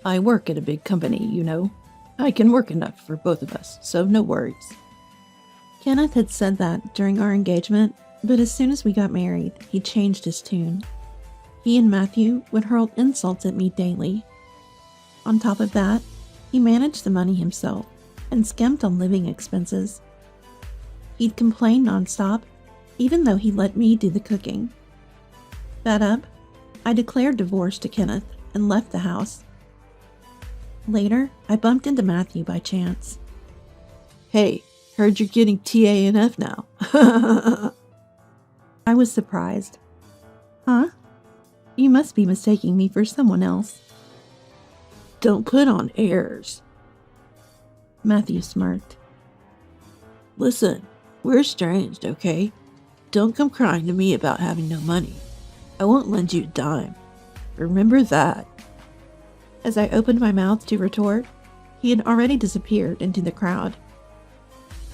I work at a big company, you know. I can work enough for both of us, so no worries. Kenneth had said that during our engagement, but as soon as we got married, he changed his tune. He and Matthew would hurl insults at me daily. On top of that, he managed the money himself and skimped on living expenses. He'd complain nonstop, even though he let me do the cooking. Fed up, I declared divorce to Kenneth and left the house. Later, I bumped into Matthew by chance. Hey, heard you're getting TANF now. I was surprised. Huh? You must be mistaking me for someone else. Don't put on airs. Matthew smirked. Listen, we're estranged, okay? Don't come crying to me about having no money. I won't lend you a dime. Remember that. As I opened my mouth to retort, he had already disappeared into the crowd.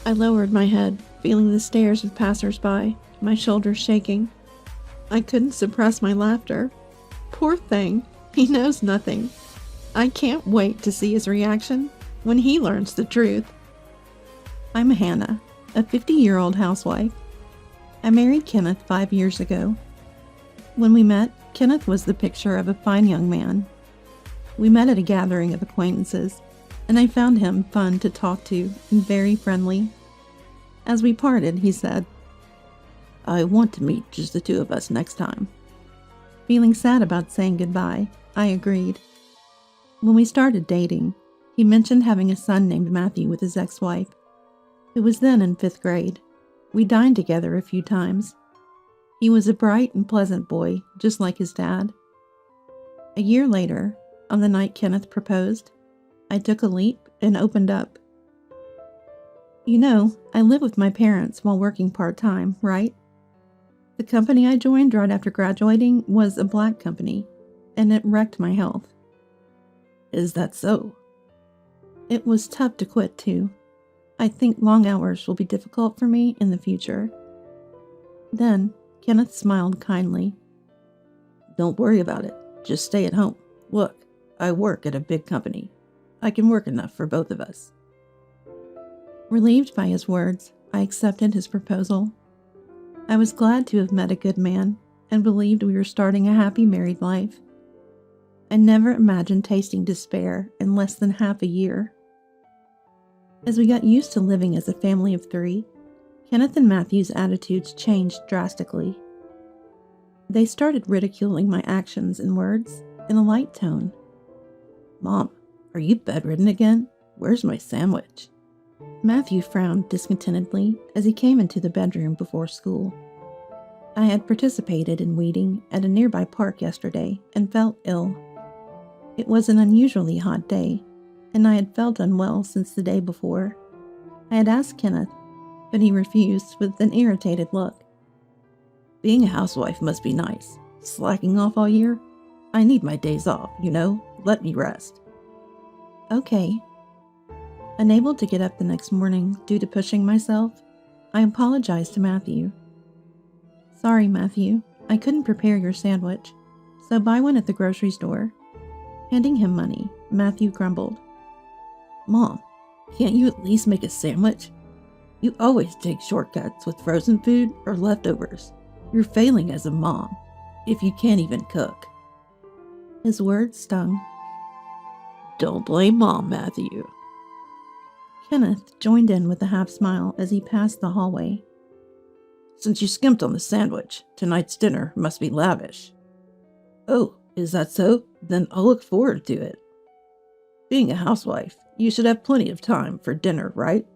I lowered my head, feeling the stares of passers-by, my shoulders shaking. I couldn't suppress my laughter. Poor thing, he knows nothing. I can't wait to see his reaction when he learns the truth. I'm Hannah, a 50-year-old housewife. I married Kenneth 5 years ago. When we met, Kenneth was the picture of a fine young man. We met at a gathering of acquaintances, and I found him fun to talk to and very friendly. As we parted, he said, I want to meet just the two of us next time. Feeling sad about saying goodbye, I agreed. When we started dating, he mentioned having a son named Matthew with his ex-wife, who was then in 5th grade. We dined together a few times. He was a bright and pleasant boy, just like his dad. A year later, on the night Kenneth proposed, I took a leap and opened up. You know, I live with my parents while working part-time, right? The company I joined right after graduating was a black company, and it wrecked my health. Is that so? It was tough to quit, too. I think long hours will be difficult for me in the future. Then, Kenneth smiled kindly. Don't worry about it. Just stay at home. Look, I work at a big company. I can work enough for both of us. Relieved by his words, I accepted his proposal. I was glad to have met a good man and believed we were starting a happy married life. I never imagined tasting despair in less than half a year. As we got used to living as a family of 3, Kenneth and Matthew's attitudes changed drastically. They started ridiculing my actions and words in a light tone. Mom, are you bedridden again? Where's my sandwich? Matthew frowned discontentedly as he came into the bedroom before school. I had participated in weeding at a nearby park yesterday and felt ill. It was an unusually hot day, and I had felt unwell since the day before. I had asked Kenneth, but he refused with an irritated look. Being a housewife must be nice. Slacking off all year? I need my days off, you know? Let me rest. Okay. Unable to get up the next morning due to pushing myself, I apologized to Matthew. Sorry, Matthew, I couldn't prepare your sandwich, so buy one at the grocery store. Handing him money, Matthew grumbled. Mom, can't you at least make a sandwich? You always take shortcuts with frozen food or leftovers. You're failing as a mom, if you can't even cook. His words stung. Don't blame Mom, Matthew. Kenneth joined in with a half smile as he passed the hallway. Since you skimped on the sandwich, tonight's dinner must be lavish. Oh, is that so? Then I'll look forward to it. Being a housewife, you should have plenty of time for dinner, right?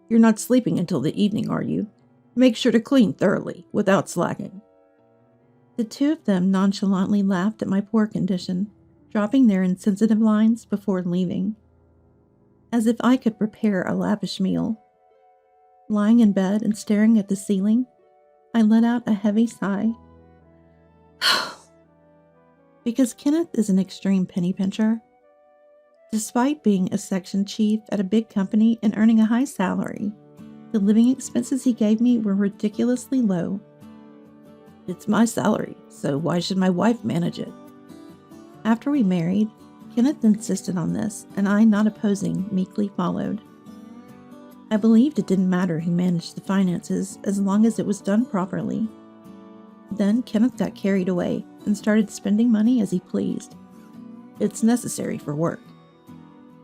You're not sleeping until the evening, are you? Make sure to clean thoroughly, without slacking. The two of them nonchalantly laughed at my poor condition, dropping their insensitive lines before leaving. As if I could prepare a lavish meal. Lying in bed and staring at the ceiling, I let out a heavy sigh. Because Kenneth is an extreme penny pincher. Despite being a section chief at a big company and earning a high salary, the living expenses he gave me were ridiculously low. It's my salary, so why should my wife manage it? After we married, Kenneth insisted on this, and I, not opposing, meekly followed. I believed it didn't matter who managed the finances as long as it was done properly. Then Kenneth got carried away and started spending money as he pleased. It's necessary for work.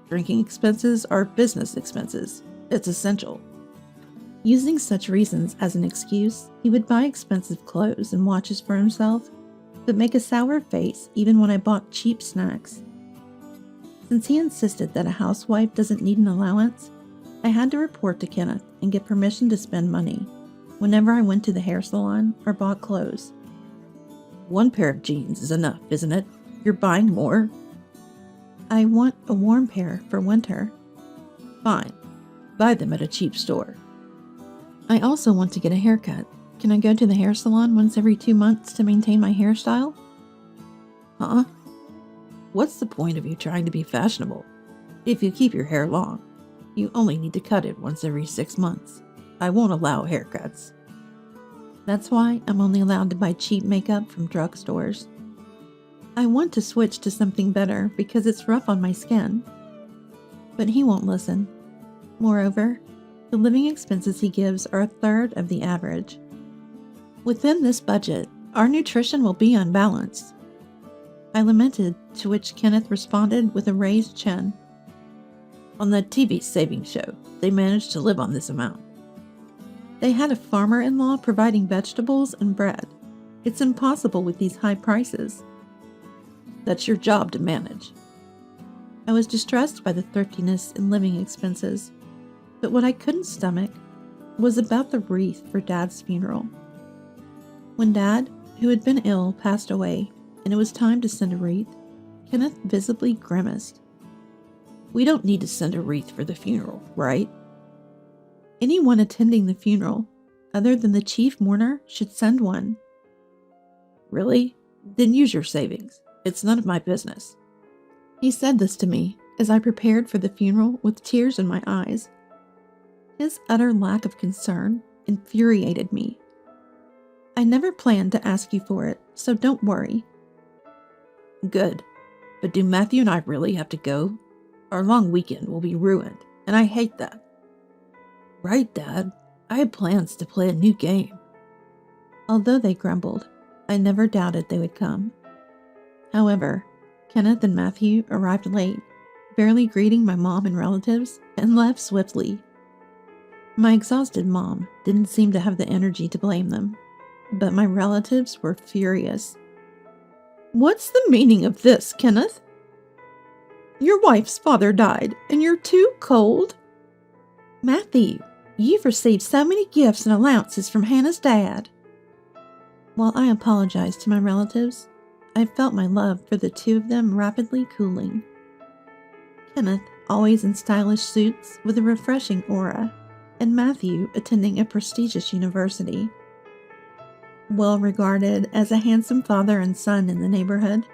Drinking expenses are business expenses. It's essential. Using such reasons as an excuse, he would buy expensive clothes and watches for himself, but make a sour face even when I bought cheap snacks. Since he insisted that a housewife doesn't need an allowance, I had to report to Kenneth and get permission to spend money whenever I went to the hair salon or bought clothes. One pair of jeans is enough, isn't it? You're buying more? I want a warm pair for winter. Fine. Buy them at a cheap store. I also want to get a haircut. Can I go to the hair salon once every 2 months to maintain my hairstyle? Huh? What's the point of you trying to be fashionable? If you keep your hair long, you only need to cut it once every 6 months. I won't allow haircuts. That's why I'm only allowed to buy cheap makeup from drugstores. I want to switch to something better because it's rough on my skin. But he won't listen. Moreover, the living expenses he gives are a third of the average. Within this budget, our nutrition will be unbalanced. I lamented, to which Kenneth responded with a raised chin. On the TV savings show, they managed to live on this amount. They had a farmer-in-law providing vegetables and bread. It's impossible with these high prices. That's your job to manage. I was distressed by the thriftiness in living expenses, but what I couldn't stomach was about the wreath for Dad's funeral. When Dad, who had been ill, passed away, and it was time to send a wreath, Kenneth visibly grimaced. We don't need to send a wreath for the funeral, right? Anyone attending the funeral, other than the chief mourner, should send one. Really? Then use your savings. It's none of my business. He said this to me as I prepared for the funeral with tears in my eyes. His utter lack of concern infuriated me. I never planned to ask you for it, so don't worry. Good. But do Matthew and I really have to go? Our long weekend will be ruined, and I hate that. Right, Dad? I had plans to play a new game. Although they grumbled, I never doubted they would come. However, Kenneth and Matthew arrived late, barely greeting my mom and relatives, and left swiftly. My exhausted mom didn't seem to have the energy to blame them, but my relatives were furious. What's the meaning of this, Kenneth? Your wife's father died, and you're too cold? Matthew, you've received so many gifts and allowances from Hannah's dad. While I apologized to my relatives, I felt my love for the two of them rapidly cooling. Kenneth, always in stylish suits with a refreshing aura, and Matthew attending a prestigious university. Well regarded as a handsome father and son in the neighborhood,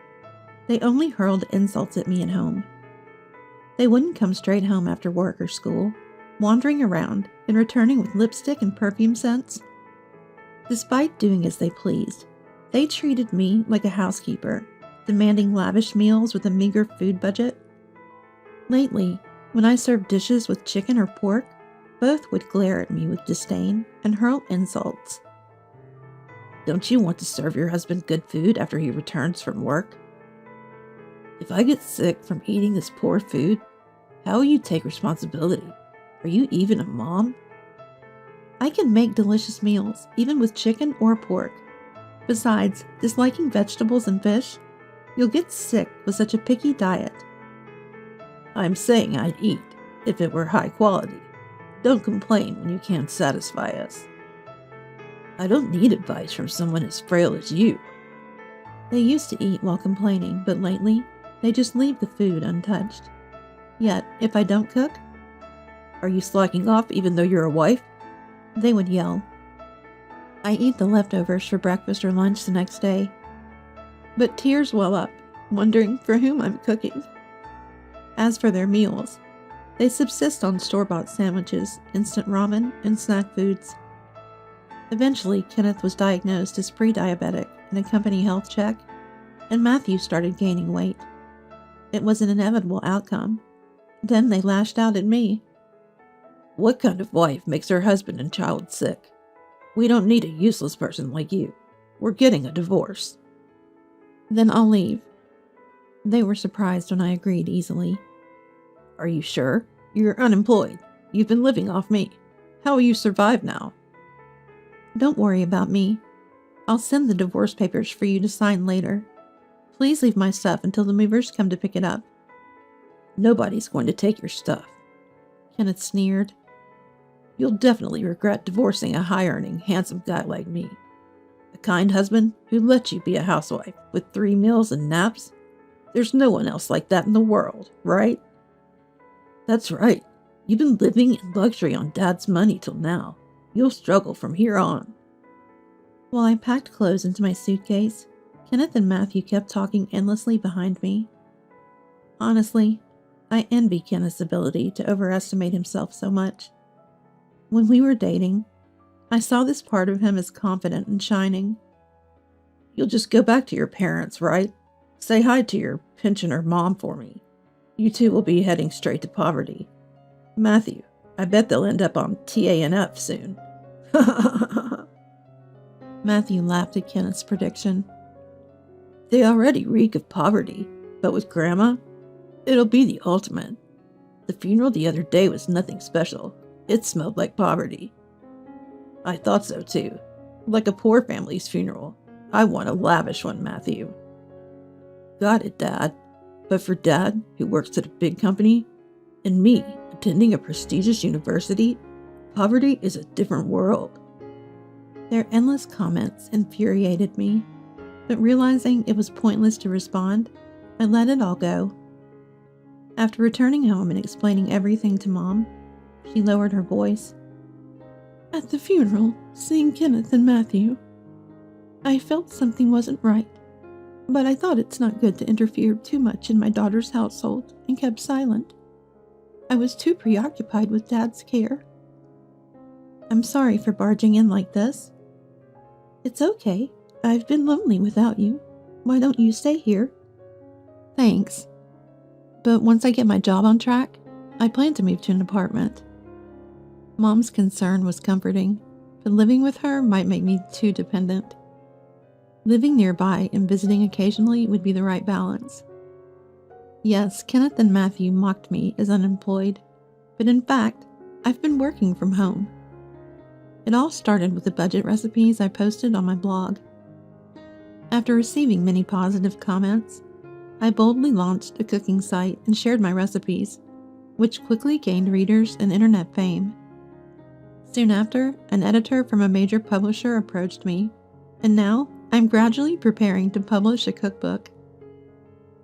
they only hurled insults at me at home. They wouldn't come straight home after work or school, wandering around and returning with lipstick and perfume scents. Despite doing as they pleased, they treated me like a housekeeper, demanding lavish meals with a meager food budget. Lately, when I served dishes with chicken or pork, both would glare at me with disdain and hurl insults. Don't you want to serve your husband good food after he returns from work? If I get sick from eating this poor food, how will you take responsibility? Are you even a mom? I can make delicious meals, even with chicken or pork. Besides, disliking vegetables and fish, you'll get sick with such a picky diet. I'm saying I'd eat, if it were high quality. Don't complain when you can't satisfy us. I don't need advice from someone as frail as you. They used to eat while complaining, but lately, they just leave the food untouched. Yet, if I don't cook, are you slacking off even though you're a wife? They would yell. I eat the leftovers for breakfast or lunch the next day, but tears well up, wondering for whom I'm cooking. As for their meals, they subsist on store-bought sandwiches, instant ramen, and snack foods. Eventually, Kenneth was diagnosed as pre-diabetic in a company health check, and Matthew started gaining weight. It was an inevitable outcome. Then they lashed out at me. What kind of wife makes her husband and child sick? We don't need a useless person like you. We're getting a divorce. Then I'll leave. They were surprised when I agreed easily. Are you sure? You're unemployed. You've been living off me. How will you survive now? Don't worry about me. I'll send the divorce papers for you to sign later. Please leave my stuff until the movers come to pick it up. Nobody's going to take your stuff. Kenneth sneered. You'll definitely regret divorcing a high-earning, handsome guy like me. A kind husband who lets you be a housewife with 3 meals and naps. There's no one else like that in the world, right? That's right. You've been living in luxury on Dad's money till now. You'll struggle from here on. While I packed clothes into my suitcase, Kenneth and Matthew kept talking endlessly behind me. Honestly, I envy Kenneth's ability to overestimate himself so much. When we were dating, I saw this part of him as confident and shining. You'll just go back to your parents, right? Say hi to your pensioner mom for me. You two will be heading straight to poverty. Matthew, I bet they'll end up on TANF soon. Matthew laughed at Kenneth's prediction. They already reek of poverty, but with Grandma, it'll be the ultimate. The funeral the other day was nothing special. It smelled like poverty. I thought so too. Like a poor family's funeral. I want a lavish one, Matthew. Got it, Dad. But for Dad, who works at a big company, and me, attending a prestigious university, poverty is a different world. Their endless comments infuriated me, but realizing it was pointless to respond, I let it all go. After returning home and explaining everything to Mom, she lowered her voice. At the funeral, seeing Kenneth and Matthew, I felt something wasn't right, but I thought it's not good to interfere too much in my daughter's household and kept silent. I was too preoccupied with Dad's care. I'm sorry for barging in like this. It's okay. I've been lonely without you. Why don't you stay here? Thanks. But once I get my job on track, I plan to move to an apartment. Mom's concern was comforting, but living with her might make me too dependent. Living nearby and visiting occasionally would be the right balance. Yes, Kenneth and Matthew mocked me as unemployed, but in fact, I've been working from home. It all started with the budget recipes I posted on my blog. After receiving many positive comments, I boldly launched a cooking site and shared my recipes, which quickly gained readers and internet fame. Soon after, an editor from a major publisher approached me, and now I'm gradually preparing to publish a cookbook.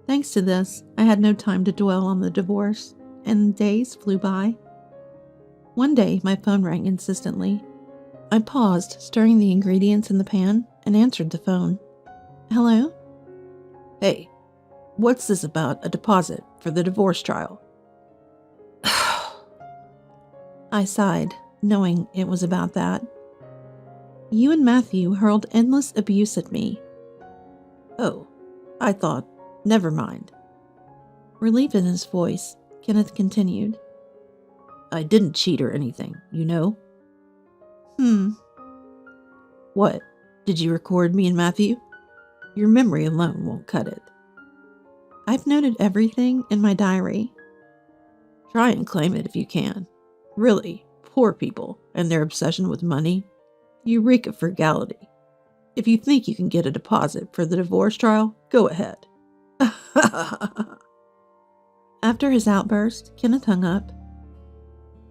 Thanks to this, I had no time to dwell on the divorce, and days flew by. One day, my phone rang insistently. I paused, stirring the ingredients in the pan, and answered the phone. Hello? Hey, what's this about a deposit for the divorce trial? I sighed, knowing it was about that. You and Matthew hurled endless abuse at me. Oh, I thought, never mind. Relief in his voice, Kenneth continued. I didn't cheat or anything, you know? What? Did you record me and Matthew? Your memory alone won't cut it. I've noted everything in my diary. Try and claim it if you can. Really, poor people and their obsession with money, you reek of frugality. If you think you can get a deposit for the divorce trial, go ahead. After his outburst, Kenneth hung up.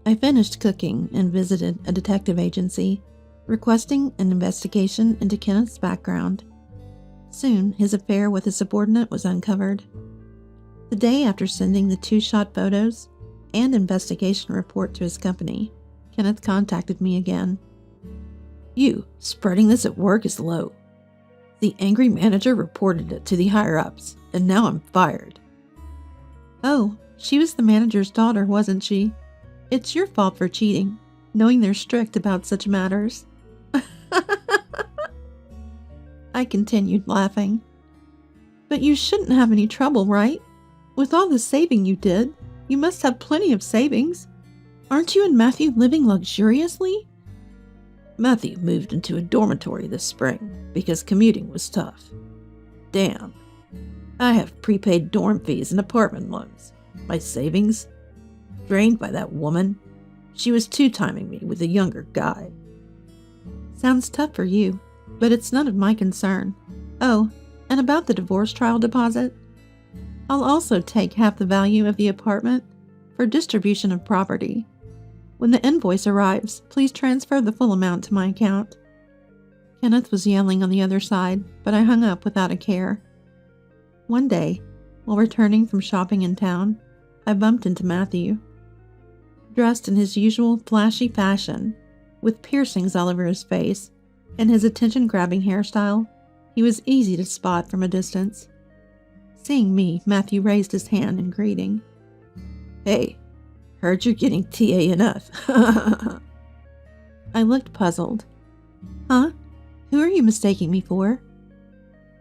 I finished cooking and visited a detective agency, requesting an investigation into Kenneth's background. Soon, his affair with his subordinate was uncovered. The day after sending the 2-shot photos and investigation report to his company, Kenneth contacted me again. You, spreading this at work is low. The angry manager reported it to the higher-ups, and now I'm fired. Oh, she was the manager's daughter, wasn't she? It's your fault for cheating, knowing they're strict about such matters. I continued laughing. But you shouldn't have any trouble, right? With all the saving you did, you must have plenty of savings. Aren't you and Matthew living luxuriously? Matthew moved into a dormitory this spring because commuting was tough. Damn. I have prepaid dorm fees and apartment loans. My savings? Drained by that woman. She was two-timing me with a younger guy. Sounds tough for you, but it's none of my concern. Oh, and about the divorce trial deposit? I'll also take half the value of the apartment for distribution of property. When the invoice arrives, please transfer the full amount to my account. Kenneth was yelling on the other side, but I hung up without a care. One day, while returning from shopping in town, I bumped into Matthew. Dressed in his usual flashy fashion, with piercings all over his face, and his attention-grabbing hairstyle, he was easy to spot from a distance. Seeing me, Matthew raised his hand in greeting. Hey, heard you're getting TANF. I looked puzzled. Huh? Who are you mistaking me for?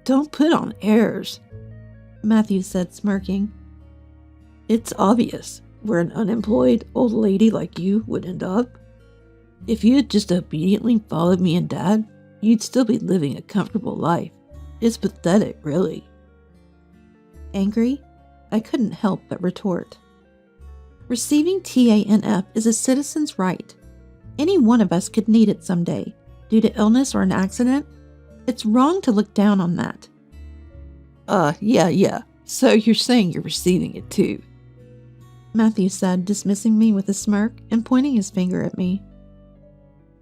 Don't put on airs, Matthew said, smirking. It's obvious where an unemployed old lady like you would end up. If you had just obediently followed me and Dad, you'd still be living a comfortable life. It's pathetic, really. Angry, I couldn't help but retort. Receiving TANF is a citizen's right. Any one of us could need it someday, due to illness or an accident. It's wrong to look down on that. Yeah. So you're saying you're receiving it too? Matthew said, dismissing me with a smirk and pointing his finger at me.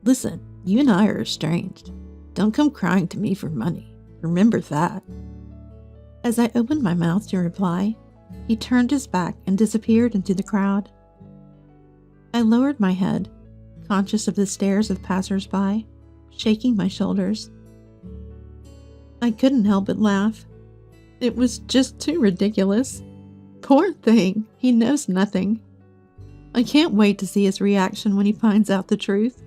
Listen, you and I are estranged. Don't come crying to me for money. Remember that. As I opened my mouth to reply, he turned his back and disappeared into the crowd. I lowered my head, conscious of the stares of passers-by, shaking my shoulders. I couldn't help but laugh. It was just too ridiculous. Poor thing, he knows nothing. I can't wait to see his reaction when he finds out the truth.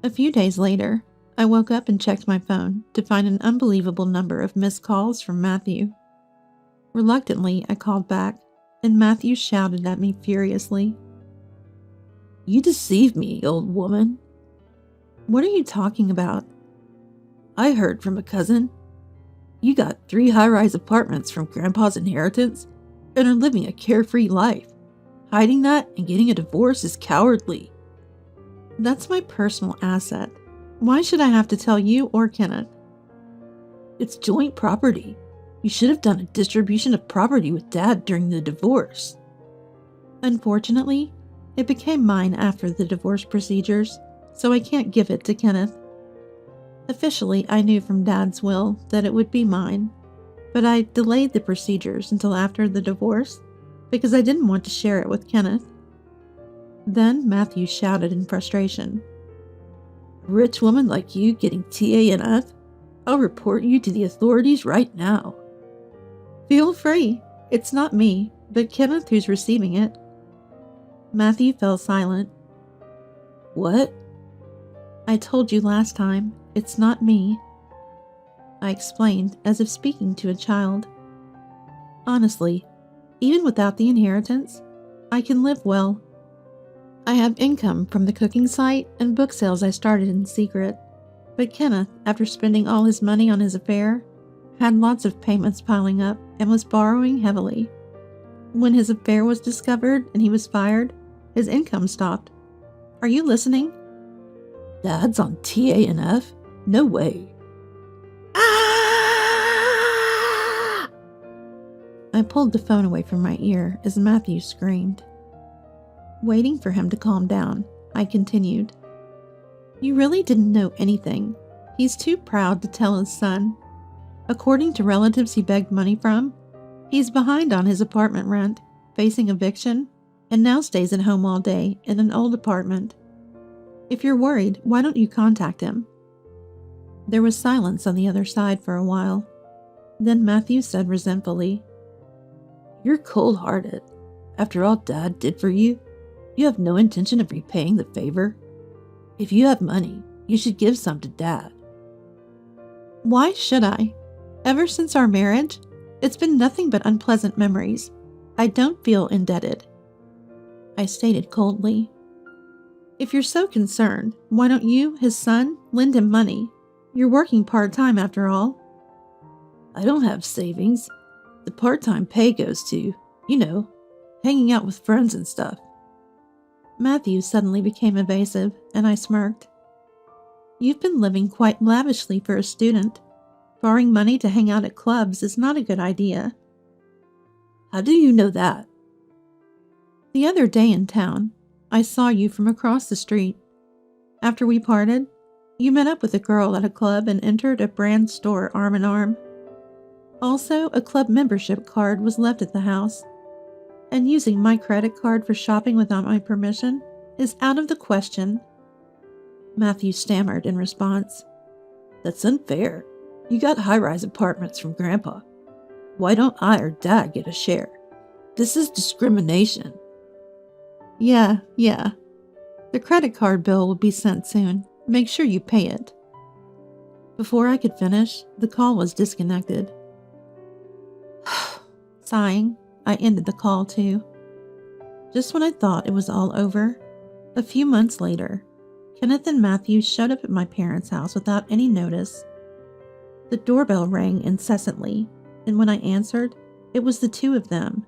A few days later, I woke up and checked my phone to find an unbelievable number of missed calls from Matthew. Reluctantly, I called back, and Matthew shouted at me furiously. You deceived me, old woman. What are you talking about? I heard from a cousin. You got 3 high-rise apartments from Grandpa's inheritance and are living a carefree life. Hiding that and getting a divorce is cowardly. That's my personal asset. Why should I have to tell you or Kenneth? It's joint property. You should have done a distribution of property with Dad during the divorce. Unfortunately, it became mine after the divorce procedures, so I can't give it to Kenneth. Officially, I knew from Dad's will that it would be mine, but I delayed the procedures until after the divorce because I didn't want to share it with Kenneth. Then Matthew shouted in frustration. A rich woman like you getting TANF? I'll report you to the authorities right now. Feel free. It's not me, but Kenneth who's receiving it. Matthew fell silent. What? I told you last time, it's not me. I explained as if speaking to a child. Honestly, even without the inheritance, I can live well. I have income from the cooking site and book sales I started in secret, but Kenneth, after spending all his money on his affair, had lots of payments piling up and was borrowing heavily. When his affair was discovered and he was fired, his income stopped. Are you listening? Dad's on TANF? No way. Ah! I pulled the phone away from my ear as Matthew screamed. Waiting for him to calm down, I continued. You really didn't know anything. He's too proud to tell his son. According to relatives he begged money from, he's behind on his apartment rent, facing eviction, and now stays at home all day in an old apartment. If you're worried, why don't you contact him? There was silence on the other side for a while. Then Matthew said resentfully, You're cold-hearted. After all Dad did for you, you have no intention of repaying the favor. If you have money, you should give some to Dad. Why should I? Ever since our marriage, It's been nothing but unpleasant memories. I don't feel indebted," I stated coldly. "If you're so concerned, why don't you, his son, lend him money? You're working part-time after all." "I don't have savings. The part-time pay goes to, hanging out with friends and stuff." Matthew suddenly became evasive, and I smirked. "You've been living quite lavishly for a student. Borrowing money to hang out at clubs is not a good idea." "How do you know that?" "The other day in town, I saw you from across the street. After we parted, you met up with a girl at a club and entered a brand store arm in arm. Also, a club membership card was left at the house, and using my credit card for shopping without my permission is out of the question." Matthew stammered in response. "That's unfair. You got high-rise apartments from Grandpa. Why don't I or Dad get a share? This is discrimination." Yeah. The credit card bill will be sent soon. Make sure you pay it." Before I could finish, the call was disconnected. Sighing, I ended the call too. Just when I thought it was all over, a few months later, Kenneth and Matthew showed up at my parents' house without any notice. The doorbell rang incessantly, and when I answered, it was the two of them.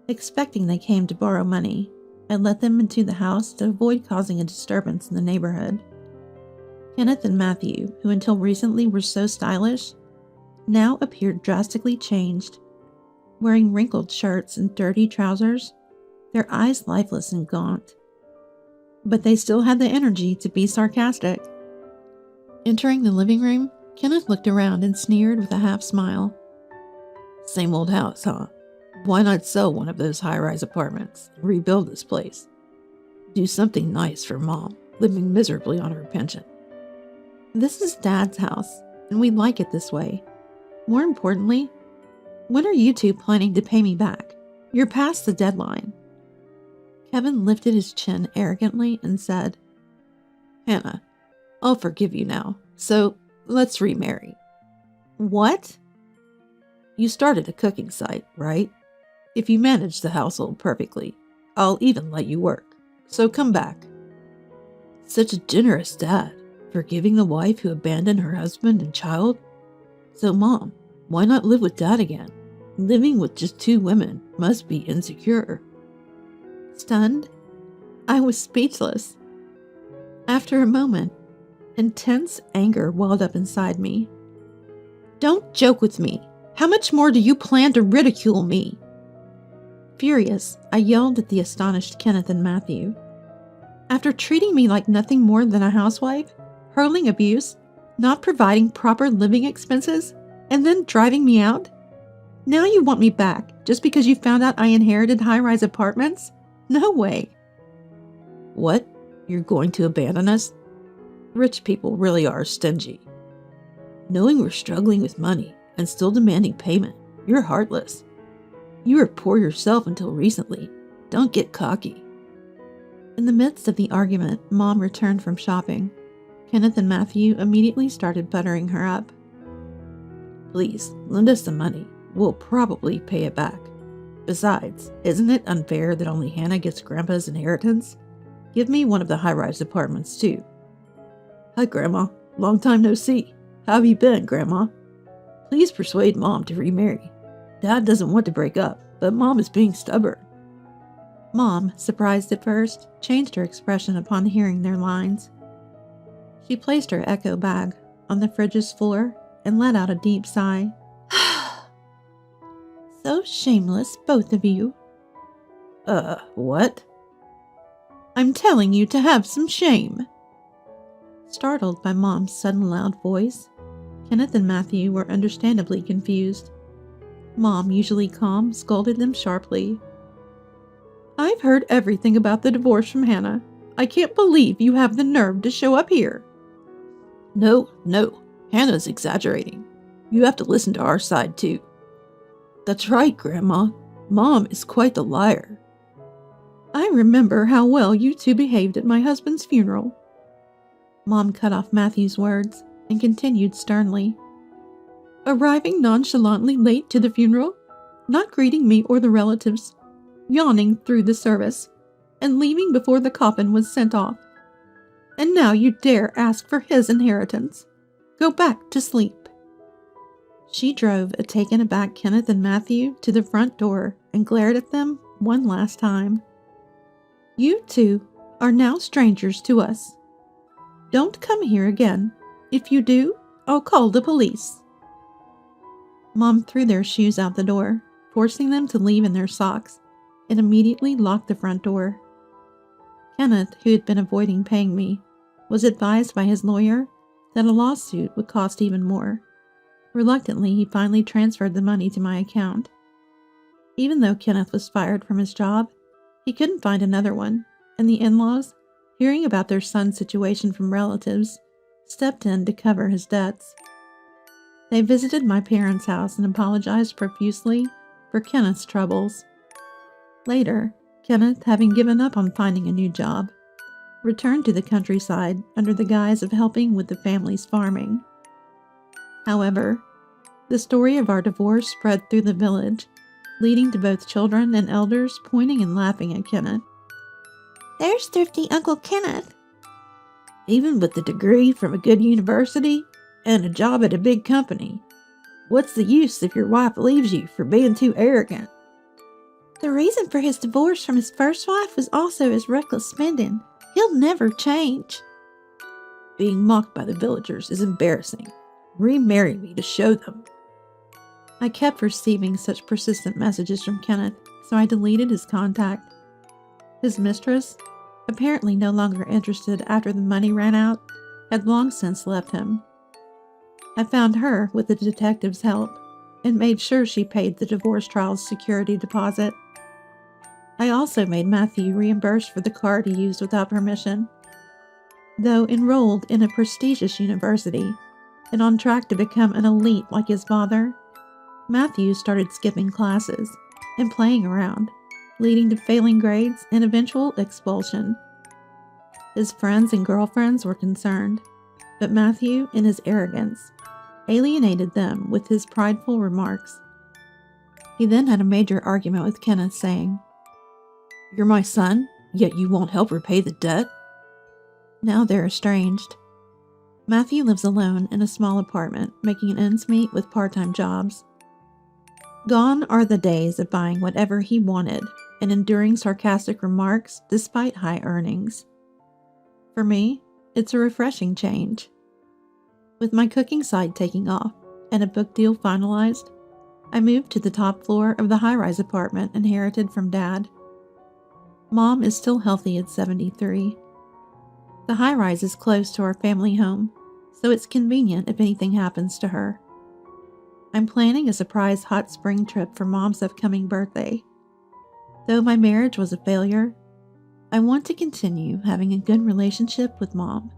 Expecting they came to borrow money, I let them into the house to avoid causing a disturbance in the neighborhood. Kenneth and Matthew, who until recently were so stylish, now appeared drastically changed. Wearing wrinkled shirts and dirty trousers, their eyes lifeless and gaunt. But they still had the energy to be sarcastic. Entering the living room, Kenneth looked around and sneered with a half-smile. "Same old house, huh? Why not sell one of those high-rise apartments and rebuild this place? Do something nice for Mom, living miserably on her pension." "This is Dad's house, and we like it this way. More importantly, when are you two planning to pay me back? You're past the deadline." Kevin lifted his chin arrogantly and said, "Hannah, I'll forgive you now, so let's remarry." "What?" "You started a cooking site, right? If you manage the household perfectly, I'll even let you work. So come back." Such a generous dad, forgiving the wife who abandoned her husband and child. So Mom, why not live with Dad again? Living with just two women must be insecure. Stunned, I was speechless. After a moment, intense anger welled up inside me. "Don't joke with me. How much more do you plan to ridicule me?" Furious, I yelled at the astonished Kenneth and Matthew. "After treating me like nothing more than a housewife, hurling abuse, not providing proper living expenses, and then driving me out? Now you want me back just because you found out I inherited high-rise apartments? No way." "What? You're going to abandon us? Rich people really are stingy. Knowing we're struggling with money and still demanding payment, you're heartless. You were poor yourself until recently. Don't get cocky." In the midst of the argument, Mom returned from shopping. Kenneth and Matthew immediately started buttering her up. "Please, lend us the money. We'll probably pay it back. Besides, isn't it unfair that only Hannah gets Grandpa's inheritance? Give me one of the high-rise apartments, too." "Hi, Grandma. Long time no see. How have you been, Grandma? Please persuade Mom to remarry. Dad doesn't want to break up, but Mom is being stubborn." Mom, surprised at first, changed her expression upon hearing their lines. She placed her echo bag on the fridge's floor and let out a deep sigh. "So shameless, both of you." What?" "I'm telling you to have some shame." Startled by Mom's sudden loud voice, Kenneth and Matthew were understandably confused. Mom, usually calm, scolded them sharply. "I've heard everything about the divorce from Hannah. I can't believe you have the nerve to show up here." No, Hannah's exaggerating. You have to listen to our side, too." "That's right, Grandma. Mom is quite the liar." "I remember how well you two behaved at my husband's funeral." Mom cut off Matthew's words and continued sternly. arriving nonchalantly late to the funeral, not greeting me or the relatives, yawning through the service, and leaving before the coffin was sent off. And now you dare ask for his inheritance. Go back to sleep." She drove a taken aback Kenneth and Matthew to the front door and glared at them one last time. "You two are now strangers to us. Don't come here again. If you do, I'll call the police." Mom threw their shoes out the door, forcing them to leave in their socks, and immediately locked the front door. Kenneth, who had been avoiding paying me, was advised by his lawyer that a lawsuit would cost even more. Reluctantly, he finally transferred the money to my account. Even though Kenneth was fired from his job, he couldn't find another one, and the in-laws, hearing about their son's situation from relatives, stepped in to cover his debts. They visited my parents' house and apologized profusely for Kenneth's troubles. Later, Kenneth, having given up on finding a new job, returned to the countryside under the guise of helping with the family's farming. However, the story of our divorce spread through the village, leading to both children and elders pointing and laughing at Kenneth. "There's thrifty Uncle Kenneth." Even with a degree from a good university and a job at a big company, what's the use if your wife leaves you for being too arrogant? "The reason for his divorce from his first wife was also his reckless spending. He'll never change." Being mocked by the villagers is embarrassing. Remarry me to show them." I kept receiving such persistent messages from Kenneth, so I deleted his contact. His mistress, apparently no longer interested after the money ran out, had long since left him. I found her with the detective's help and made sure she paid the divorce trial's security deposit. I also made Matthew reimburse for the card he used without permission. Though enrolled in a prestigious university and on track to become an elite like his father, Matthew started skipping classes and playing around, leading to failing grades and eventual expulsion. His friends and girlfriends were concerned, but Matthew, in his arrogance, alienated them with his prideful remarks. He then had a major argument with Kenneth, saying, "You're my son, yet you won't help repay the debt?" Now they're estranged. Matthew lives alone in a small apartment, making ends meet with part-time jobs. Gone are the days of buying whatever he wanted and enduring sarcastic remarks despite high earnings. For me, it's a refreshing change. With my cooking side taking off and a book deal finalized, I moved to the top floor of the high-rise apartment inherited from Dad. Mom is still healthy at 73. The high-rise is close to our family home, so it's convenient if anything happens to her. I'm planning a surprise hot spring trip for Mom's upcoming birthday. Though my marriage was a failure, I want to continue having a good relationship with Mom.